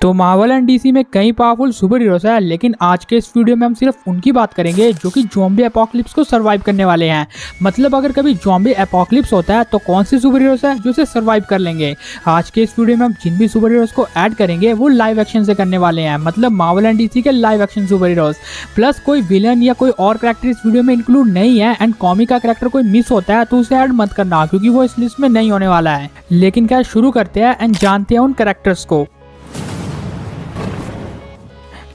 तो Marvel and DC में कई पावरफुल सुपर हीरोज है, लेकिन आज के इस वीडियो में हम सिर्फ उनकी बात करेंगे जो कि ज़ॉम्बी एपोकलिप्स को सरवाइव करने वाले हैं। मतलब अगर कभी ज़ॉम्बी एपोकलिप्स होता है तो कौन सी सुपर हीरोज है जो इसे सरवाइव कर लेंगे। आज के इस वीडियो में हम जिन भी सुपर हीरोज को ऐड करेंगे वो लाइव एक्शन से करने वाले हैं, मतलब मार्वल एंड डीसी के live action super heroes. Plus कोई विलन या कोई और कैरेक्टर इस वीडियो में इंक्लूड नहीं है। एंड कॉमिक का कैरेक्टर कोई मिस होता है तो उसे ऐड मत करना, क्योंकि वो इस लिस्ट में नहीं होने वाला है। लेकिन क्या शुरू करते हैं एंड जानते हैं उन कैरेक्टर्स को।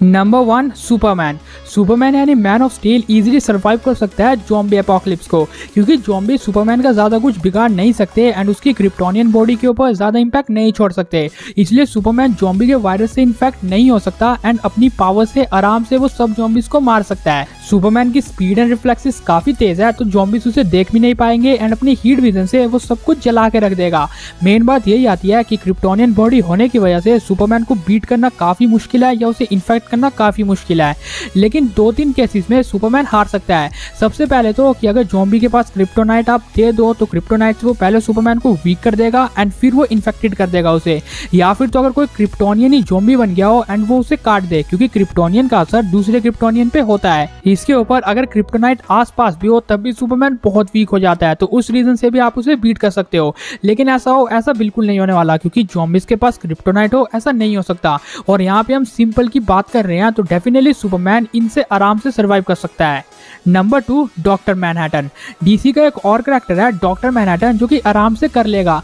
Number 1 Superman. सुपरमैन यानी man of steel easily survive कर सकता है ज़ॉम्बी एपोकलिप्स को, क्योंकि ज़ॉम्बी सुपरमैन का ज़्यादा कुछ बिगाड़ नहीं सकते एंड उसकी क्रिप्टोनियन बॉडी के ऊपर ज़्यादा इंपैक्ट नहीं छोड़ सकते। इसलिए सुपरमैन ज़ॉम्बी के वायरस से इन्फेक्ट नहीं हो सकता एंड अपनी पावर से आराम से वो सब ज़ॉम्बीज को मार सकता है। सुपरमैन की स्पीड एंड रिफ्लेक्सेस काफी तेज है, तो ज़ॉम्बीज उसे देख भी नहीं पाएंगे एंड अपनी हीट विजन से वो सब कुछ जला के रख देगा। मेन बात यही आती है कि क्रिप्टोनियन बॉडी होने की वजह से सुपरमैन को बीट करना काफी मुश्किल है या उसे इन्फेक्ट करना काफी मुश्किल है। लेकिन 2-3 केसेस में सुपरमैन हार सकता है। सबसे पहले तो कि अगर ज़ॉम्बी के पास क्रिप्टोनाइट आप दे दो तो क्रिप्टोनाइट से वो पहले सुपरमैन को वीक कर देगा एंड फिर वो इन्फेक्टेड कर देगा उसे। या फिर तो अगर कोई क्रिप्टोनियन ही ज़ॉम्बी बन गया हो एंड वो उसे काट दे, क्योंकि क्रिप्टोनियन का असर दूसरे क्रिप्टोनियन पे होता है। इसके ऊपर अगर क्रिप्टोनाइट आसपास भी हो तब भी सुपरमैन बहुत वीक हो जाता है, तो उस रीजन से भी आप उसे बीट कर सकते हो। लेकिन ऐसा बिल्कुल नहीं होने वाला, क्योंकि ज़ॉम्बीज के पास क्रिप्टोनाइट हो ऐसा नहीं हो सकता। और यहाँ पे हम सिंपल की बात कर रहे हैं तो डेफिनेटली सुपरमैन इनसे आराम से सरवाइव कर सकता है। Number 2 doctor Manhattan. डीसी का एक और कैरेक्टर है डॉक्टर मैनहट्टन जो कि आराम से कर लेगा।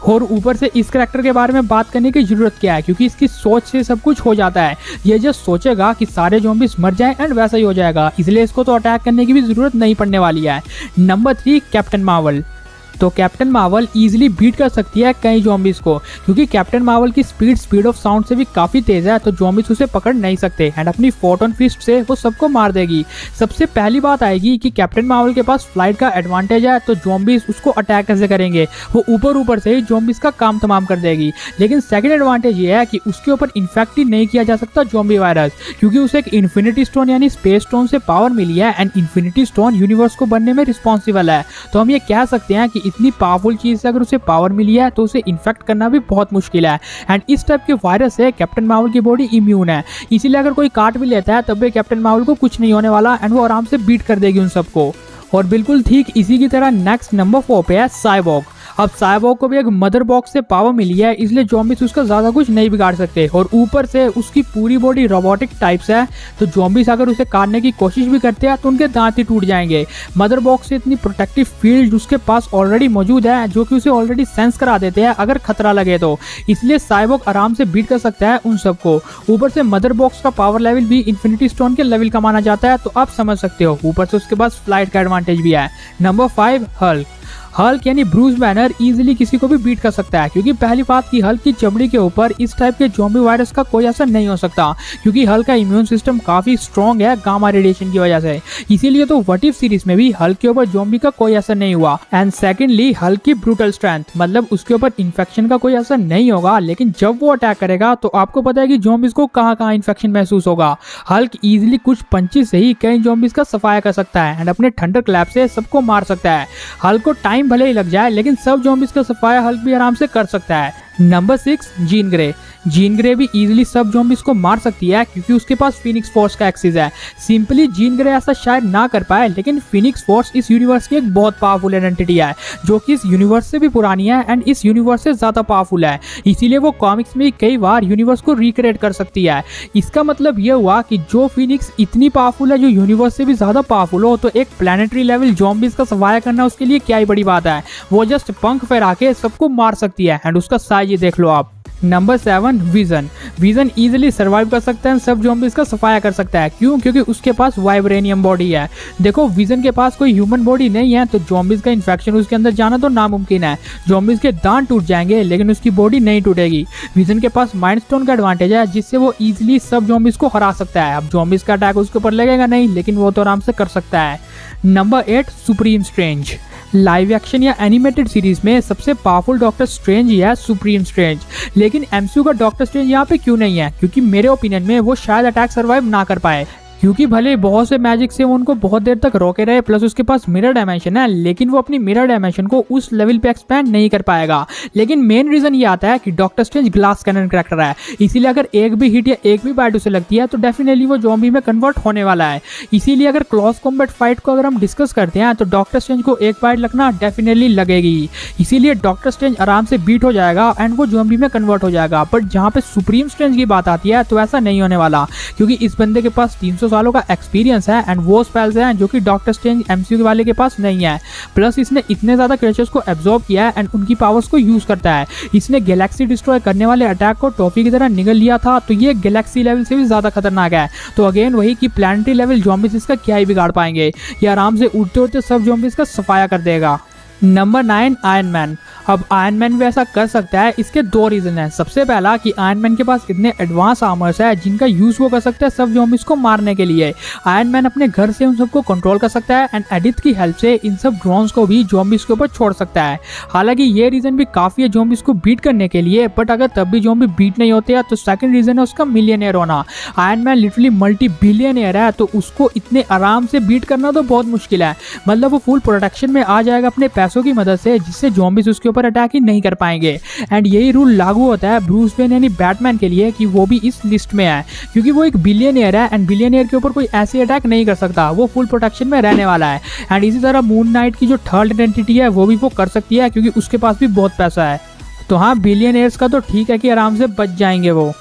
और ऊपर से इस कैरेक्टर के बारे में बात करने की जरूरत क्या है, क्योंकि इसकी सोच से सब कुछ हो जाता है। ये जस्ट सोचेगा कि सारे ज़ॉम्बीज मर जाएं एंड वैसा ही हो जाएगा, इसलिए इसको तो अटैक करने की भी जरूरत नहीं पड़ने वाली है। Number 3 captain Marvel. तो कैप्टन मार्वल इजीली बीट कर सकती है कई ज़ॉम्बीज को, क्योंकि कैप्टन मार्वल की स्पीड ऑफ साउंड से भी काफी तेज है, तो ज़ॉम्बीज उसे पकड़ नहीं सकते एंड अपनी फोटोन फिस्ट से वो सबको मार देगी। सबसे पहली बात आएगी कि कैप्टन मार्वल के पास फ्लाइट का एडवांटेज है, तो ज़ॉम्बीज उसको अटैक कैसे करेंगे, वो ऊपर से ही ज़ॉम्बीज का काम तमाम कर देगी। लेकिन सेकंड एडवांटेज ये है कि उसके ऊपर इन्फेक्ट ही नहीं किया जा सकता ज़ॉम्बी वायरस, क्योंकि उसे एक इन्फिनिटी स्टोन यानी स्पेस स्टोन से पावर मिली है एंड इन्फिनिटी स्टोन यूनिवर्स को बनने में रिस्पॉन्सिबल है। तो हम ये कह सकते हैं कि इतनी पावरफुल चीज से अगर उसे पावर मिली है तो उसे इन्फेक्ट करना भी बहुत मुश्किल है। एंड इस टाइप के वायरस से कैप्टन मार्वल की बॉडी इम्यून है, इसीलिए अगर कोई काट भी लेता है तब भी कैप्टन मार्वल को कुछ नहीं होने वाला एंड वो आराम से बीट कर देगी उन सबको। और बिल्कुल ठीक इसी की तरह नेक्स्ट नंबर 4 पे है साइबॉर्ग। अब साइबॉर्ग को भी एक मदर बॉक्स से पावर मिली है, इसलिए ज़ॉम्बीज उसका ज्यादा कुछ नहीं बिगाड़ सकते। और ऊपर से उसकी पूरी बॉडी रोबोटिक टाइप्स है, तो ज़ॉम्बीज अगर उसे काटने की कोशिश भी करते हैं तो उनके दांत ही टूट जाएंगे। मदर बॉक्स से इतनी प्रोटेक्टिव फील्ड उसके पास ऑलरेडी मौजूद है, जो कि उसे ऑलरेडी सेंस करा देते हैं अगर खतरा लगे तो, इसलिए साइबॉर्ग आराम से बीट कर सकता है उन सबको। ऊपर से मदर बॉक्स का पावर लेवल भी इन्फिनिटी स्टोन के लेवल का माना जाता है, तो आप समझ सकते हो। ऊपर से उसके पास फ्लाइट का एडवांटेज भी है। नंबर 5 हल्क यानी ब्रूस बैनर इजीली किसी को भी बीट कर सकता है, क्योंकि पहली बात की हल्क की चमड़ी के ऊपर इस टाइप के ज़ॉम्बी वायरस का कोई असर नहीं हो सकता, क्योंकि हल्क का इम्यून सिस्टम काफी स्ट्रॉन्ग है गामा रेडिएशन की वजह से। इसीलिए तो व्हाट इफ सीरीज में भी हल्क के ऊपर ज़ॉम्बी का कोई असर नहीं हुआ। एंड सेकेंडली हल्क की ब्रूटल स्ट्रेंथ, मतलब उसके ऊपर इन्फेक्शन का कोई असर नहीं होगा, लेकिन जब वो अटैक करेगा तो आपको पता है कि ज़ॉम्बीज को कहाँ इन्फेक्शन महसूस होगा। हल्क इजिली कुछ पंचेस से ही कई ज़ॉम्बीज का सफाया कर सकता है एंड अपने थंडर क्लैप से सबको मार सकता है। हल्क को टाइम भले ही लग जाए, लेकिन सब ज़ॉम्बीज का सफाया हल्क भी आराम से कर सकता है। Number 6 Jean Grey. Jean Grey भी इजीली सब ज़ॉम्बीज को मार सकती है, क्योंकि उसके पास फिनिक्स फोर्स का एक्सेस है। सिंपली जीन ग्रे ऐसा शायद ना कर पाए, लेकिन फिनिक्स फोर्स इस यूनिवर्स की एक बहुत पावरफुल आइडेंटिटी है, जो कि इस यूनिवर्स से भी पुरानी है एंड इस यूनिवर्स से ज्यादा पावरफुल है। इसीलिए वो कॉमिक्स में कई बार यूनिवर्स को रिक्रिएट कर सकती है। इसका मतलब ये हुआ कि जो फिनिक्स इतनी पावरफुल है, जो यूनिवर्स से भी ज्यादा पावरफुल हो, तो एक प्लैनेटरी लेवल ज़ॉम्बीज का सफाया करना उसके लिए क्या ही बड़ी बात है। वो जस्ट पंख फहरा के सबको मार सकती है एंड उसका साइज ये देख लो आप। नंबर 7 विजन इजीली सर्वाइव कर सकता है, सब ज़ॉम्बीज का सफाया कर सकता है। क्यों? क्योंकि उसके पास वाइब्रेनियम बॉडी है। देखो विजन के पास कोई ह्यूमन बॉडी नहीं है, तो ज़ॉम्बीज का इन्फेक्शन उसके अंदर जाना तो नामुमकिन है। ज़ॉम्बीज के दांत टूट जाएंगे लेकिन उसकी बॉडी नहीं टूटेगी। विजन के पास माइंड स्टोन का एडवांटेज है, जिससे वो इजीली सब ज़ॉम्बीज को हरा सकता है। अब ज़ॉम्बीज का अटैक उसके ऊपर लगेगा नहीं, लेकिन वो तो आराम से कर सकता है। Number 8 supreme strange. Live action या एनिमेटेड सीरीज में सबसे पावरफुल डॉक्टर स्ट्रेंज ही है सुप्रीम स्ट्रेंज। लेकिन एमसीयू का डॉक्टर स्ट्रेंज यहाँ पे क्यों नहीं है? क्योंकि मेरे ओपिनियन में वो शायद अटैक सर्वाइव ना कर पाए। क्योंकि भले बहुत से मैजिक से वो उनको बहुत देर तक रोके रहे, प्लस उसके पास मिरर डायमेंशन है, लेकिन वो अपनी मिरर डायमेंशन को उस लेवल पे एक्सपैंड नहीं कर पाएगा। लेकिन मेन रीजन ये आता है कि Doctor Strange glass cannon character है, इसीलिए अगर एक भी हिट या एक भी बाइट उसे लगती है तो डेफिनेटली वो ज़ॉम्बी में कन्वर्ट होने वाला है। इसीलिए अगर क्लोज कॉम्बैट फाइट को अगर हम डिस्कस करते हैं तो डॉक्टर स्ट्रेंज को एक बाइट लगना डेफिनेटली लगेगी, इसीलिए डॉक्टर स्ट्रेंज आराम से बीट हो जाएगा एंड वो ज़ॉम्बी में कन्वर्ट हो जाएगा। बट जहाँ पे सुप्रीम स्ट्रेंज की बात आती है तो ऐसा नहीं होने वाला, क्योंकि इस बंदे के पास 300 सालों का एक्सपीरियंस है एंड वो स्पेल्स हैं जो कि डॉक्टर स्ट्रेंज एमसीयू वाले के पास नहीं है। प्लस इसने इतने ज्यादा क्रिएचर्स को एब्जॉर्ब किया है एंड उनकी पावर्स को यूज करता है। इसने गैलेक्सी डिस्ट्रॉय करने वाले अटैक को टॉफी की तरह निगल लिया था, तो ये गैलेक्सी लेवल से भी ज्यादा खतरनाक है। तो अगेन वही कि प्लैनेटरी लेवल ज़ॉम्बीज इसका क्या ही बिगाड़ पाएंगे, ये आराम से उड़ते उड़ते सब ज़ॉम्बीज का सफाया कर देगा। Number 9 iron man. अब आयरन मैन भी ऐसा कर सकता है, इसके दो रीजन है। सबसे पहला कि आयरन मैन के पास इतने एडवांस आर्मर्स है जिनका यूज वो कर सकता है सब ज़ॉम्बीज को मारने के लिए। आयरन मैन अपने घर से उन सबको कंट्रोल कर सकता है एंड एडिथ की हेल्प से इन सब ड्रोन्स को भी ज़ॉम्बीज के ऊपर छोड़ सकता है। हालांकि ये रीजन भी काफी है ज़ॉम्बीज को बीट करने के लिए, बट अगर तब भी ज़ॉम्बी बीट नहीं होते हैं तो सेकंड रीजन है उसका मिलियनियर होना। Iron man literally multi billionaire है, तो उसको इतने आराम से बीट करना तो बहुत मुश्किल है। मतलब वो फुल प्रोटेक्शन में आ जाएगा अपने पैसों की मदद से, जिससे ज़ॉम्बीज उसके ऊपर अटैक ही नहीं कर पाएंगे। एंड यही रूल लागू होता है ब्रूस वेन यानी बैटमैन के लिए कि वो भी इस लिस्ट में है, क्योंकि वो एक बिलियनियर है एंड बिलियनियर के ऊपर कोई ऐसे अटैक नहीं कर सकता, वो फुल प्रोटेक्शन में रहने वाला है। एंड इसी तरह मून नाइट की जो थर्ड आइडेंटिटी है वो भी वो कर सकती है, क्योंकि उसके पास भी बहुत पैसा है। तो हाँ, बिलियनियर्स का तो ठीक है कि आराम से बच जाएंगे वो।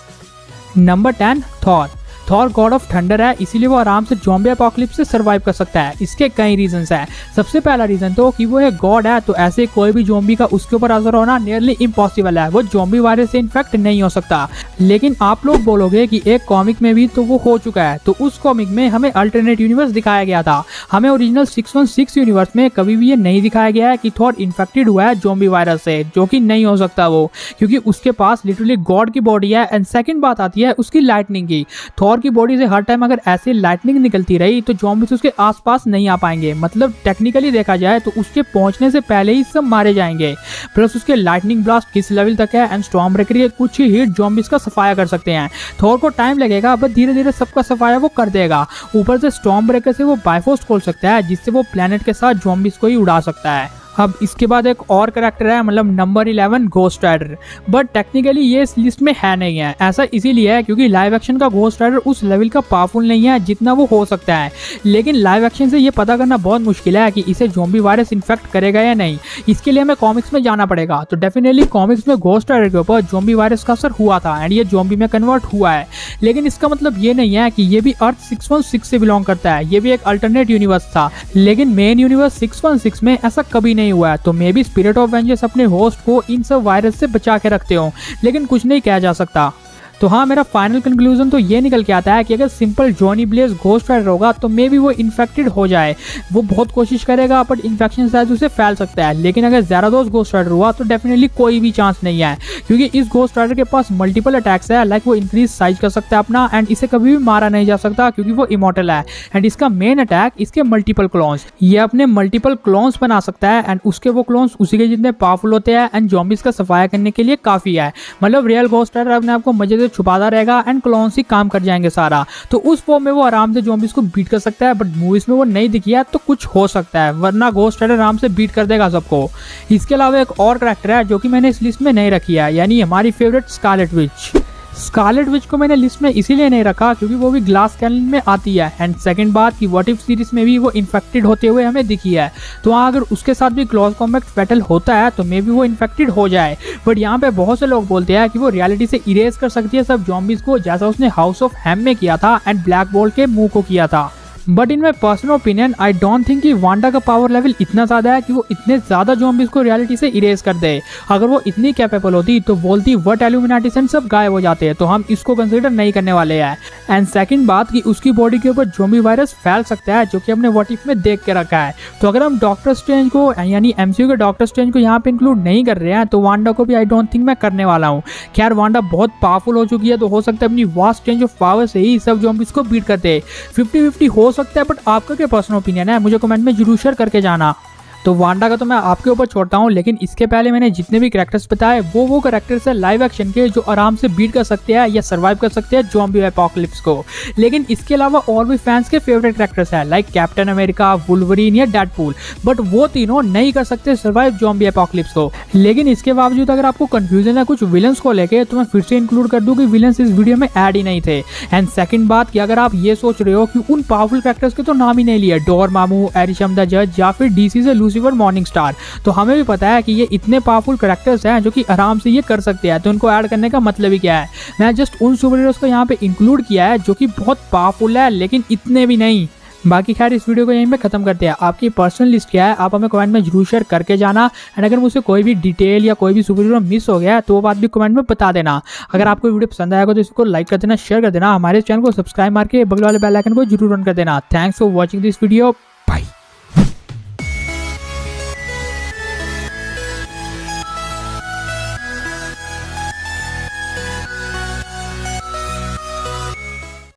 Number 10 Thor. Thor God of thunder है, इसीलिए वो आराम से ज़ॉम्बी एपोकलिप्स से सर्वाइव कर सकता है। इसके कई रीजंस हैं। सबसे पहला रीजन तो कि वो एक गॉड है, तो ऐसे कोई भी ज़ॉम्बी का उसके ऊपर असर होना नियरली इम्पॉसिबल है। वो ज़ॉम्बी वायरस से इन्फेक्ट नहीं हो सकता। लेकिन आप लोग बोलोगे कि एक कॉमिक में भी तो वो हो चुका है, तो उस कॉमिक में हमें अल्टरनेट यूनिवर्स दिखाया गया था। हमें ओरिजिनल 616 यूनिवर्स में कभी भी ये नहीं दिखाया गया है कि थॉर इन्फेक्टेड हुआ है ज़ॉम्बी वायरस से, जो कि नहीं हो सकता वो, क्योंकि उसके पास लिटरली गॉड की बॉडी है। एंड सेकंड बात आती है उसकी लाइटनिंग की। थॉर की बॉडी से हर टाइम अगर ऐसे लाइटनिंग निकलती रही तो ज़ॉम्बीज उसके आसपास नहीं आ पाएंगे। मतलब टेक्निकली देखा जाए तो उसके पहुंचने से पहले ही सब मारे जाएंगे। प्लस उसके लाइटनिंग ब्लास्ट किस लेवल तक है एंड स्टॉर्म ब्रेकर के कुछ ही हिट ज़ॉम्बीज का सफाया कर सकते हैं। थॉर को टाइम लगेगा, बट धीरे धीरे सबका सफाया वो कर देगा। ऊपर से स्टॉर्म ब्रेकर से वो बायफोर्स खोल सकता है, जिससे वो प्लेनेट के साथ ज़ॉम्बीज को ही उड़ा सकता है। अब इसके बाद एक और कैरेक्टर है, मतलब number 11 Ghost Rider. But technically ये इस लिस्ट में है नहीं है। ऐसा इसीलिए है क्योंकि लाइव एक्शन का घोस्ट राइडर उस लेवल का पावरफुल नहीं है जितना वो हो सकता है। लेकिन लाइव एक्शन से ये पता करना बहुत मुश्किल है कि इसे ज़ॉम्बी वायरस इन्फेक्ट करेगा या नहीं। इसके लिए हमें कॉमिक्स में जाना पड़ेगा। तो डेफिनेटली कॉमिक्स में घोस्ट राइडर के ऊपर ज़ॉम्बी वायरस का असर हुआ था एंड ये ज़ॉम्बी में कन्वर्ट हुआ है। लेकिन इसका मतलब ये नहीं है कि ये भी अर्थ 616 से बिलोंग करता है। ये भी एक अल्टरनेट यूनिवर्स था, लेकिन मेन यूनिवर्स 616 में ऐसा कभी नहीं हुआ है। तो may be spirit of vengeance अपने होस्ट को इन सब वायरस से बचा के रखते हो, लेकिन कुछ नहीं किया जा सकता। तो हाँ, मेरा फाइनल कंक्लूजन तो ये निकल के आता है कि अगर simple Johnny Blaze Ghost Rider होगा तो मे बी वो इन्फेक्टेड हो जाए। वो बहुत कोशिश करेगा बट इन्फेक्शन शायद उसे फैल सकता है। लेकिन अगर ज़्यादादोस घोस्ट राइडर हुआ तो डेफिनेटली कोई भी चांस नहीं है, क्योंकि इस घोस्ट राइडर के पास मल्टीपल अटैक्स है। लाइक वो इंक्रीज साइज कर सकता है अपना एंड इसे कभी भी मारा नहीं जा सकता क्योंकि वो इमॉर्टल है। एंड इसका मेन अटैक इसके मल्टीपल क्लोन्स। ये अपने मल्टीपल क्लोन्स बना सकता है एंड उसके वो क्लोन्स उसी के जितने पावरफुल होते हैं एंड ज़ॉम्बीज का सफाया करने के लिए काफ़ी है। मतलब रियल घोस्ट राइडर अपने आपको मजे से छुपाता रहेगा एंड क्लोन्स ही काम कर जाएंगे सारा। तो उस फॉर्म में वो आराम से ज़ॉम्बीज को बीट कर सकता है। बट मूवीज में वो नहीं दिखी है तो कुछ हो सकता है, वरना घोस्ट राइडर आराम से बीट कर देगा सबको। इसके अलावा एक और कैरेक्टर है जो कि मैंने इस लिस्ट में नहीं रखी है, यानी हमारी favourite Scarlet Witch. Scarlet Witch को मैंने लिस्ट में इसीलिए नहीं रखा क्योंकि वो भी ग्लास कैनन में आती है। एंड सेकंड बात कि व्हाट इफ सीरीज में भी वो इन्फेक्टेड होते हुए हमें दिखी है। तो हाँ, अगर उसके साथ भी क्लोज कॉम्बैट बैटल होता है तो मे बी वो इन्फेक्टेड हो जाए। बट यहाँ पे बहुत से लोग बोलते हैं कि वो रियलिटी से इरेज कर सकती है सब ज़ॉम्बीज को, जैसा उसने हाउस ऑफ हैम में किया था एंड ब्लैक बोल्ट के मुंह को किया था। But in my personal opinion I don't think कि वांडा का पावर लेवल इतना ज़्यादा है कि वो इतने ज़्यादा ज़ॉम्बीज को रियलिटी से इरेज कर दे। अगर वो इतनी कैपेबल होती तो बोलती व्हाट इल्यूमिनाटी से सब गायब हो जाते हैं। तो हम इसको कंसीडर नहीं करने वाले हैं। एंड सेकंड बात कि उसकी बॉडी के ऊपर ज़ॉम्बी वायरस फैल सकता है, जो कि हमने व्हाट इफ में देख के रखा है। तो अगर हम डॉक्टर स्ट्रेंज को यानी एमसीयू के डॉक्टर स्ट्रेंज को यहाँ पे इंक्लूड नहीं कर रहे हैं तो वांडा को भी आई डोंट थिंक मैं करने वाला हूँ। खैर, वांडा बहुत पावरफुल हो चुकी है, तो हो सकता है अपनी वास्ट रेंज ऑफ पावर से ही सब ज़ॉम्बीज को बीट करते। 50-50 हो सकता है, बट आपका क्या पर्सनल ओपिनियन है मुझे कमेंट में जरूर शेयर करके जाना। तो वांडा का तो मैं आपके ऊपर छोड़ता हूँ, लेकिन इसके पहले मैंने जितने भी कैरेक्टर्स बताए वो कैरेक्टर्स है लाइव एक्शन के जो आराम से बीट कर सकते हैं या सर्वाइव कर सकते हैं ज़ॉम्बी एपोकलिप्स को। लेकिन इसके अलावा और भी फैंस के फेवरेट कैरेक्टर्स हैं लाइक कैप्टन अमेरिका, वुल्वरीन या डेडपूल, बट वो तीनों नहीं कर सकते सर्वाइव ज़ॉम्बी एपोकलिप्स को। लेकिन इसके बावजूद अगर आपको कंफ्यूजन है कुछ विलन्स को लेके तो मैं फिर से इंक्लूड कर दूं कि विलन्स इस वीडियो में ऐड ही नहीं थे। एंड सेकंड बात कि अगर आप ये सोच रहे हो कि उन पावरफुल कैरेक्टर्स के तो नाम ही नहीं लिए, डोरमामू, एरिशम द जज या फिर डीसी से लूसीफर मॉर्निंग स्टार, तो हमें भी पता है कि ये इतने पावरफुल कैरेक्टर्स हैं जो कि आराम से ये कर सकते हैं, तो उनको ऐड करने का मतलब ही क्या है। मैं जस्ट उन सुपर हीरोज को यहाँ पे इंक्लूड किया है जो कि बहुत पावरफुल है लेकिन इतने भी नहीं। बाकी खैर इस वीडियो को यहीं पे खत्म करते हैं। आपकी पर्सनल लिस्ट क्या है आप हमें कमेंट में जरूर शेयर करके जाना। एंड अगर मुझसे कोई भी डिटेल या कोई भी सुपर हीरो मिस हो गया है तो वो बात भी कमेंट में बता देना। अगर आपको वीडियो पसंद आएगा तो इसको लाइक कर देना, शेयर कर देना, हमारे चैनल को सब्सक्राइब मार के बगल वाले बेल आइकन को जरूर ऑन कर देना। Thanks for watching this video.